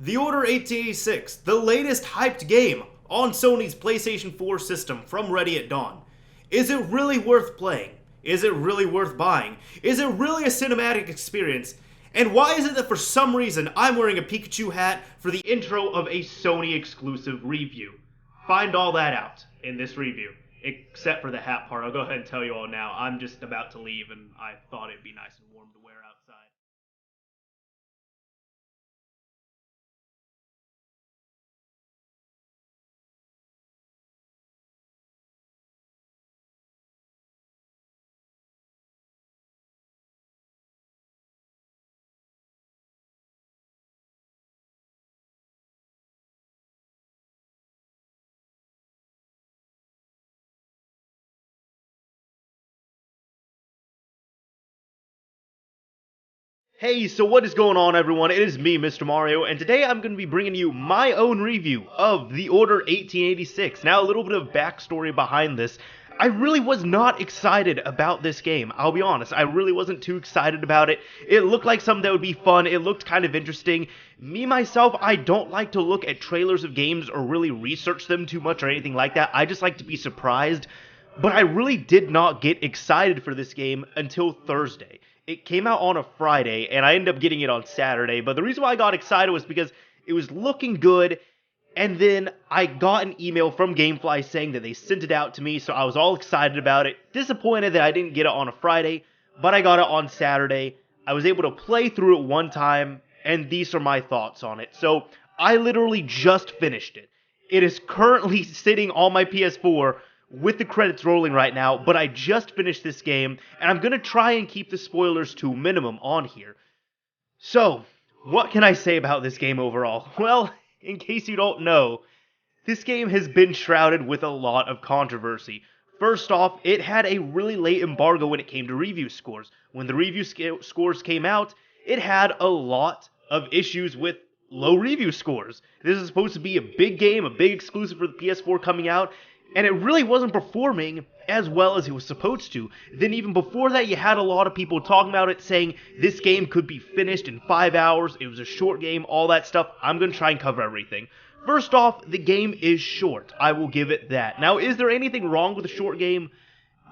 The Order 1886, the latest hyped game on Sony's PlayStation 4 system from Ready at Dawn. Is it really worth playing? Is it really worth buying? Is it really a cinematic experience? And why is it that for some reason I'm wearing a Pikachu hat for the intro of a Sony exclusive review? Find all that out in this review, except for the hat part. I'll go ahead and tell you all now. I'm just about to leave and I thought it'd be nice and warm to wear outside. Hey, so what is going on, everyone? It is me, Mr. Mario, and today I'm going to be bringing you my own review of The Order 1886. Now, a little bit of backstory behind this. I really was not excited about this game, I'll be honest. I really wasn't too excited about it. It looked like something that would be fun. It looked kind of interesting. Me, myself, I don't like to look at trailers of games or really research them too much or anything like that. I just like to be surprised. But I really did not get excited for this game until Thursday. It came out on a Friday, and I ended up getting it on Saturday, but the reason why I got excited was because it was looking good, and then I got an email from Gamefly saying that they sent it out to me, so I was all excited about it. Disappointed that I didn't get it on a Friday, but I got it on Saturday. I was able to play through it one time, and these are my thoughts on it. So, I literally just finished it. It is currently sitting on my PS4, with the credits rolling right now, but I just finished this game, and I'm going to try and keep the spoilers to a minimum on here. So, what can I say about this game overall? Well, in case you don't know, this game has been shrouded with a lot of controversy. First off, it had a really late embargo when it came to review scores. When the review scores came out, it had a lot of issues with low review scores. This is supposed to be a big game, a big exclusive for the PS4 coming out, and it really wasn't performing as well as it was supposed to. Then even before that, you had a lot of people talking about it, saying this game could be finished in 5 hours, it was a short game, all that stuff. I'm going to try and cover everything. First off, the game is short. I will give it that. Now, is there anything wrong with a short game?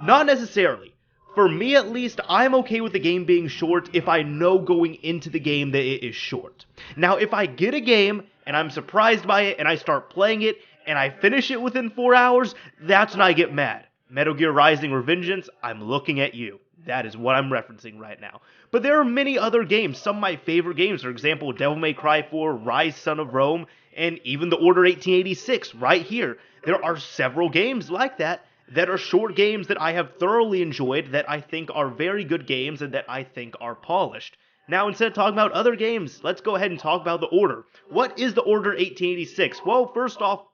Not necessarily. For me, at least, I'm okay with the game being short if I know going into the game that it is short. Now, if I get a game, and I'm surprised by it, and I start playing it, and I finish it within 4 hours, that's when I get mad. Metal Gear Rising Revengeance, I'm looking at you. That is what I'm referencing right now. But there are many other games, some of my favorite games, for example, Devil May Cry 4, Rise Son of Rome, and even The Order 1886 right here. There are several games like that are short games that I have thoroughly enjoyed, that I think are very good games, and that I think are polished. Now, instead of talking about other games, let's go ahead and talk about The Order. What is The Order 1886? Well, first off,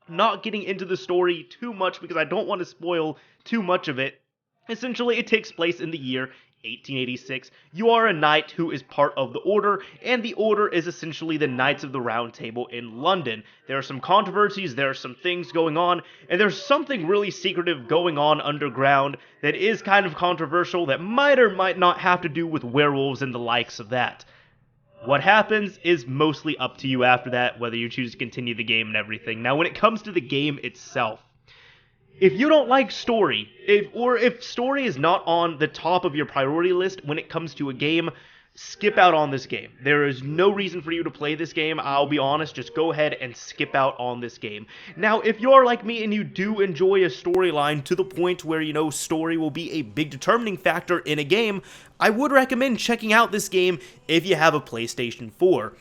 not getting into the story too much because I don't want to spoil too much of it. Essentially, it takes place in the year 1886. You are a knight who is part of the Order, and the Order is essentially the Knights of the Round Table in London. There are some controversies, there are some things going on, and there's something really secretive going on underground that is kind of controversial that might or might not have to do with werewolves and the likes of that. What happens is mostly up to you after that, whether you choose to continue the game and everything. Now, when it comes to the game itself, if you don't like story, if story is not on the top of your priority list when it comes to a game, skip out on this game. There is no reason for you to play this game. I'll be honest, just go ahead and skip out on this game. Now, if you're like me and you do enjoy a storyline to the point where, you know, story will be a big determining factor in a game, I would recommend checking out this game if you have a PlayStation 4.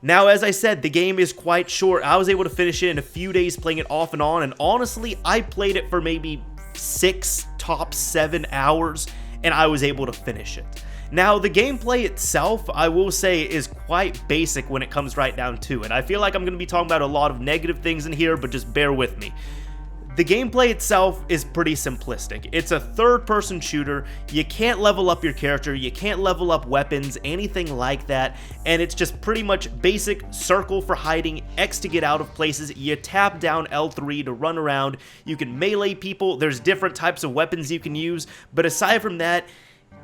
Now, as I said, the game is quite short. I was able to finish it in a few days playing it off and on, and honestly, I played it for maybe 6, top 7 hours, and I was able to finish it. Now, the gameplay itself, I will say, is quite basic when it comes right down to it. I feel like I'm going to be talking about a lot of negative things in here, but just bear with me. The gameplay itself is pretty simplistic. It's a third-person shooter. You can't level up your character, you can't level up weapons, anything like that, and it's just pretty much basic circle for hiding, X to get out of places, you tap down L3 to run around, you can melee people, there's different types of weapons you can use, but aside from that,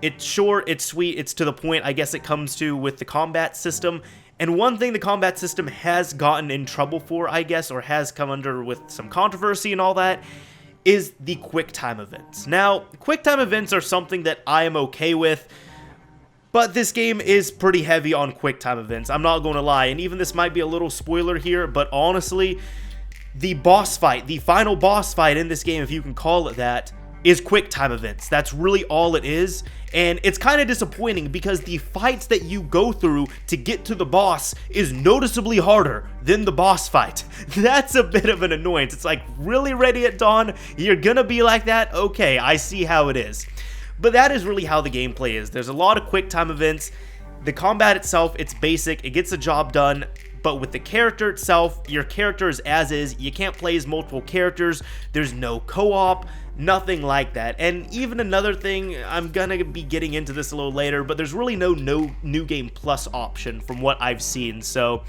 it's short, it's sweet, it's to the point, I guess it comes to with the combat system, And one thing the combat system has gotten in trouble for, I guess, or has come under with some controversy and all that, is the quick time events. Now, quick time events are something that I am okay with, but this game is pretty heavy on quick time events, I'm not going to lie, and even this might be a little spoiler here, but honestly, the boss fight, the final boss fight in this game, if you can call it that, is quick time events. That's really all it is, and it's kind of disappointing because the fights that you go through to get to the boss is noticeably harder than the boss fight. That's a bit of an annoyance. It's like, really, Ready at Dawn? You're gonna be like that? Okay, I see how it is. But that is really how the gameplay is. There's a lot of quick time events. The combat itself, it's basic, it gets the job done. But with the character itself, your character is as is. You can't play as multiple characters. There's no co-op, nothing like that. And even another thing, I'm gonna be getting into this a little later, but there's really no New Game Plus option from what I've seen. So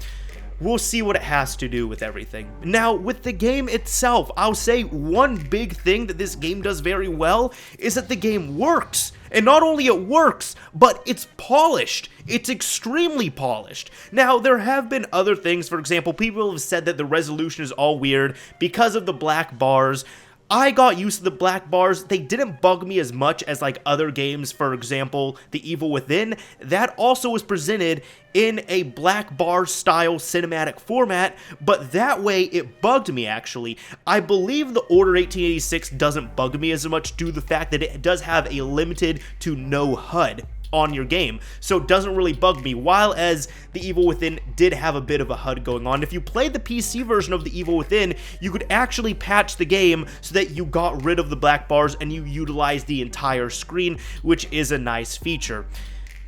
we'll see what it has to do with everything. Now, with the game itself, I'll say one big thing that this game does very well is that the game works. And not only it works, but it's polished. It's extremely polished. Now, there have been other things. For example, people have said that the resolution is all weird because of the black bars. I got used to the black bars. They didn't bug me as much as like other games, for example, The Evil Within. That also was presented in a black bar style cinematic format, but that way it bugged me actually. I believe the Order 1886 doesn't bug me as much due to the fact that it does have a limited to no HUD on your game, so it doesn't really bug me, while as The Evil Within did have a bit of a HUD going on. If you played the PC version of The Evil Within, you could actually patch the game so that you got rid of the black bars and you utilized the entire screen, which is a nice feature.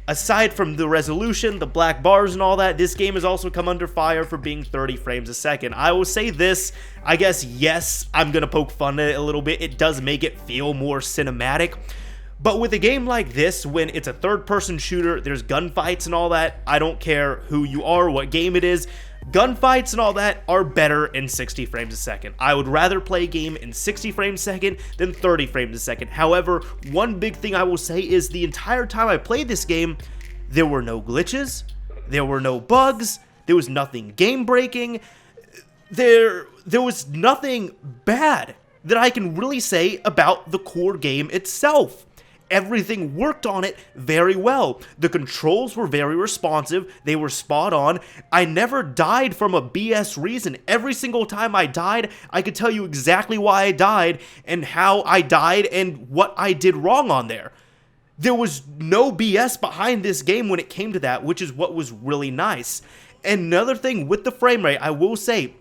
Aside from the resolution, the black bars and all that, this game has also come under fire for being 30 frames a second. I will say this, I guess, yes, I'm gonna poke fun at it a little bit, it does make it feel more cinematic. But with a game like this, when it's a third-person shooter, there's gunfights and all that, I don't care who you are, what game it is, gunfights and all that are better in 60 frames a second. I would rather play a game in 60 frames a second than 30 frames a second. However, one big thing I will say is the entire time I played this game, there were no glitches, there were no bugs, there was nothing game-breaking, there was nothing bad that I can really say about the core game itself. Everything worked on it very well. The controls were very responsive. They were spot on. I never died from a BS reason. Every single time I died, I could tell you exactly why I died and how I died and what I did wrong on there. There was no BS behind this game when it came to that, which is what was really nice. Another thing with the frame rate, I will say,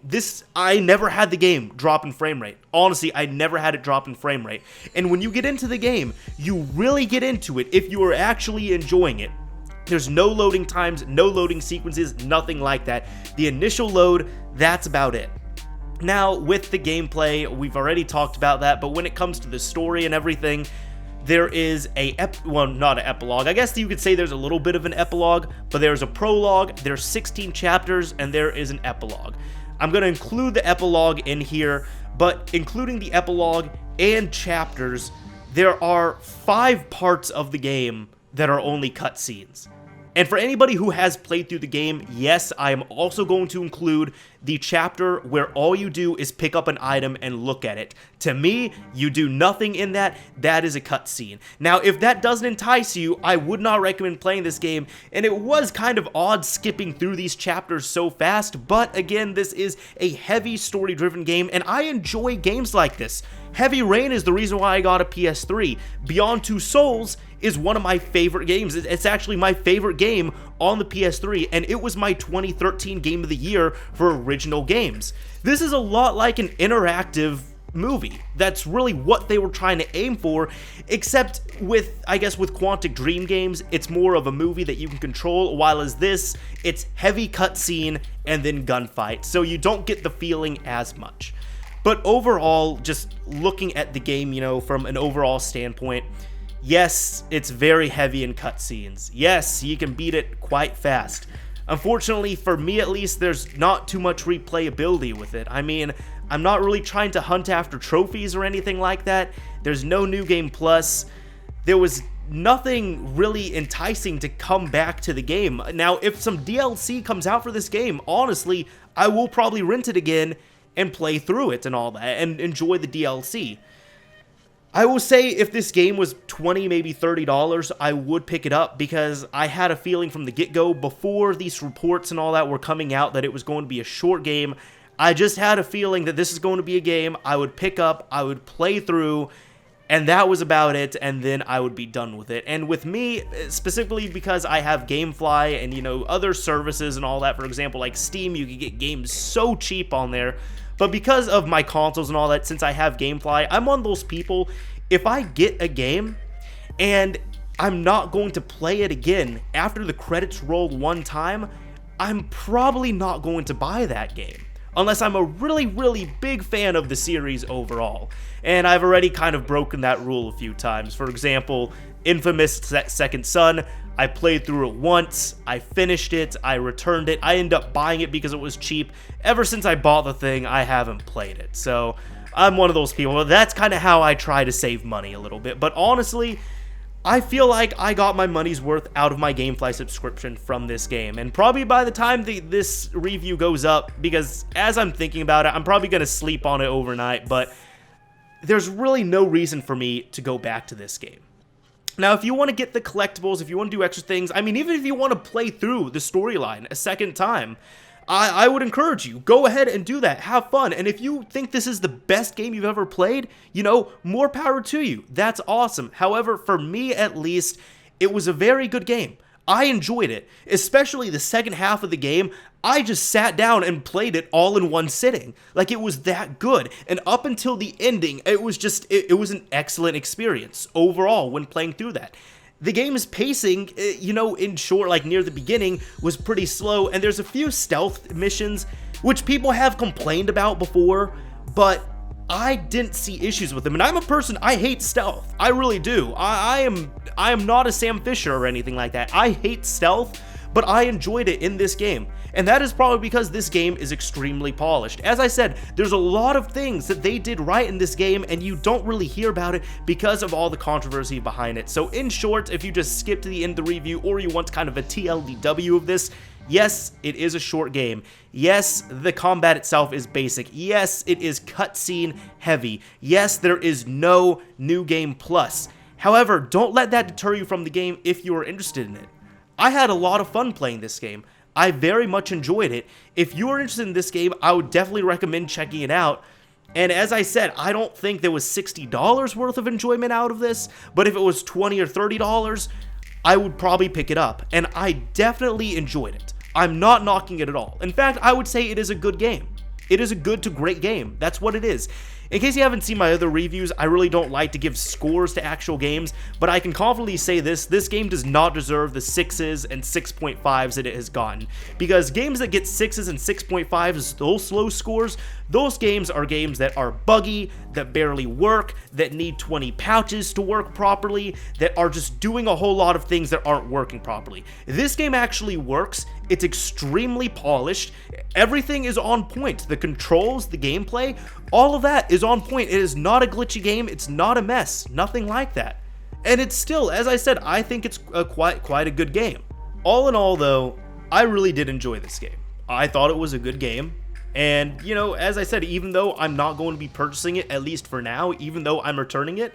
I never had the game drop in frame rate. Honestly, I never had it drop in frame rate. And when you get into the game, you really get into it if you are actually enjoying it. There's no loading times, no loading sequences, nothing like that. The initial load, that's about it. Now, with the gameplay, we've already talked about that, but when it comes to the story and everything, there is not an epilogue. I guess you could say there's a little bit of an epilogue, but there's a prologue, there's 16 chapters, and there is an epilogue. I'm going to include the epilogue in here, but including the epilogue and chapters, there are 5 parts of the game that are only cutscenes. And for anybody who has played through the game, yes, I am also going to include the chapter where all you do is pick up an item and look at it. To me, you do nothing in that. That is a cutscene. Now, if that doesn't entice you, I would not recommend playing this game, and it was kind of odd skipping through these chapters so fast, but again, this is a heavy story-driven game, and I enjoy games like this. Heavy Rain is the reason why I got a PS3. Beyond Two Souls is one of my favorite games. It's actually my favorite game on the PS3, and it was my 2013 Game of the Year for original games. This is a lot like an interactive movie. That's really what they were trying to aim for, except with, I guess, with Quantic Dream games, it's more of a movie that you can control, while as this, it's heavy cutscene and then gunfight, so you don't get the feeling as much. But overall, just looking at the game, you know, from an overall standpoint, yes, it's very heavy in cutscenes. Yes, you can beat it quite fast. Unfortunately, for me at least, there's not too much replayability with it. I mean, I'm not really trying to hunt after trophies or anything like that. There's no New Game Plus. There was nothing really enticing to come back to the game. Now, if some DLC comes out for this game, honestly, I will probably rent it again and play through it and all that and enjoy the DLC. I will say if this game was $20, maybe $30, I would pick it up because I had a feeling from the get-go before these reports and all that were coming out that it was going to be a short game. I just had a feeling that this is going to be a game I would pick up, I would play through, and that was about it, and then I would be done with it. And with me, specifically because I have GameFly and, you know, other services and all that, for example, like Steam, you can get games so cheap on there. But because of my consoles and all that, since I have GameFly, I'm one of those people, if I get a game and I'm not going to play it again after the credits roll one time, I'm probably not going to buy that game. Unless I'm a really, really big fan of the series overall. And I've already kind of broken that rule a few times. For example, Infamous Second Son, I played through it once, I finished it, I returned it, I ended up buying it because it was cheap. Ever since I bought the thing, I haven't played it. So, I'm one of those people. That's kind of how I try to save money a little bit. But honestly, I feel like I got my money's worth out of my GameFly subscription from this game. And probably by the time this review goes up, because as I'm thinking about it, I'm probably going to sleep on it overnight, but there's really no reason for me to go back to this game. Now, if you want to get the collectibles, if you want to do extra things, I mean, even if you want to play through the storyline a second time, I would encourage you, go ahead and do that, have fun, and if you think this is the best game you've ever played, you know, more power to you, that's awesome. However, for me at least, it was a very good game. I enjoyed it, especially the second half of the game. I just sat down and played it all in one sitting, like it was that good, and up until the ending, it was just, it was an excellent experience overall when playing through that. The game's pacing, you know, in short, like near the beginning, was pretty slow, and there's a few stealth missions, which people have complained about before, but I didn't see issues with them, and I'm a person, I hate stealth, I really do. I am not a Sam Fisher or anything like that. I hate stealth, but I enjoyed it in this game. And that is probably because this game is extremely polished. As I said, there's a lot of things that they did right in this game, and you don't really hear about it because of all the controversy behind it. So in short, if you just skip to the end of the review, or you want kind of a TLDW of this, yes, it is a short game. Yes, the combat itself is basic. Yes, it is cutscene heavy. Yes, there is no New Game Plus. However, don't let that deter you from the game if you are interested in it. I had a lot of fun playing this game. I very much enjoyed it. If you are interested in this game, I would definitely recommend checking it out. And as I said, I don't think there was $60 worth of enjoyment out of this, but if it was $20 or $30, I would probably pick it up. And I definitely enjoyed it. I'm not knocking it at all. In fact, I would say it is a good game. It is a good to great game. That's what it is. In case you haven't seen my other reviews, I really don't like to give scores to actual games, but I can confidently say this game does not deserve the 6s and 6.5s that it has gotten. Because games that get 6s and 6.5s, those slow scores, those games are games that are buggy, that barely work, that need 20 pouches to work properly, that are just doing a whole lot of things that aren't working properly. This game actually works. It's extremely polished. Everything is on point. The controls, the gameplay, all of that is on point. It is not a glitchy game. It's not a mess. Nothing like that. And it's still, as I said, I think it's quite a good game. All in all, though, I really did enjoy this game. I thought it was a good game. And, you know, as I said, even though I'm not going to be purchasing it, at least for now, even though I'm returning it,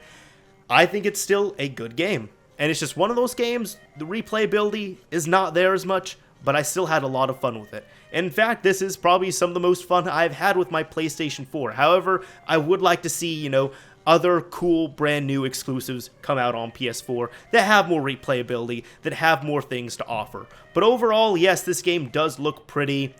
I think it's still a good game. And it's just one of those games, the replayability is not there as much, but I still had a lot of fun with it. In fact, this is probably some of the most fun I've had with my PlayStation 4. However, I would like to see, you know, other cool brand new exclusives come out on PS4 that have more replayability, that have more things to offer. But overall, yes, this game does look pretty.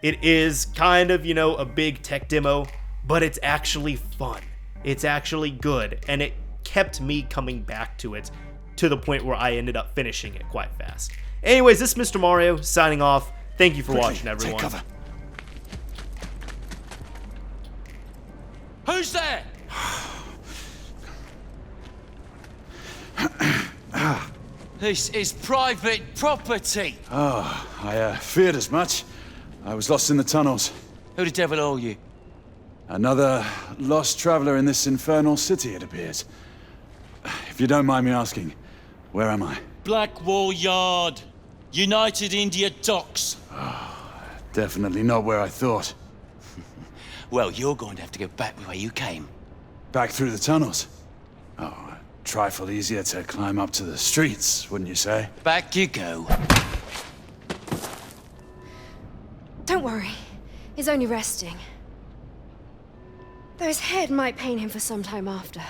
It is kind of, you know, a big tech demo, but it's actually fun. It's actually good, and it kept me coming back to it to the point where I ended up finishing it quite fast. Anyways, this is Mr. Mario signing off. Thank you for watching, everyone. Take cover. Who's there? This is private property. Oh, I feared as much. I was lost in the tunnels. Who the devil are you? Another lost traveler in this infernal city, it appears. If you don't mind me asking, Where am I? Blackwall Yard. United India Docks. Definitely not where I thought. Well, you're going to have to go back the way you came. Back through the tunnels. Oh, a trifle easier to climb up to the streets, wouldn't you say? Back you go. Don't worry. He's only resting. Though his head might pain him for some time after.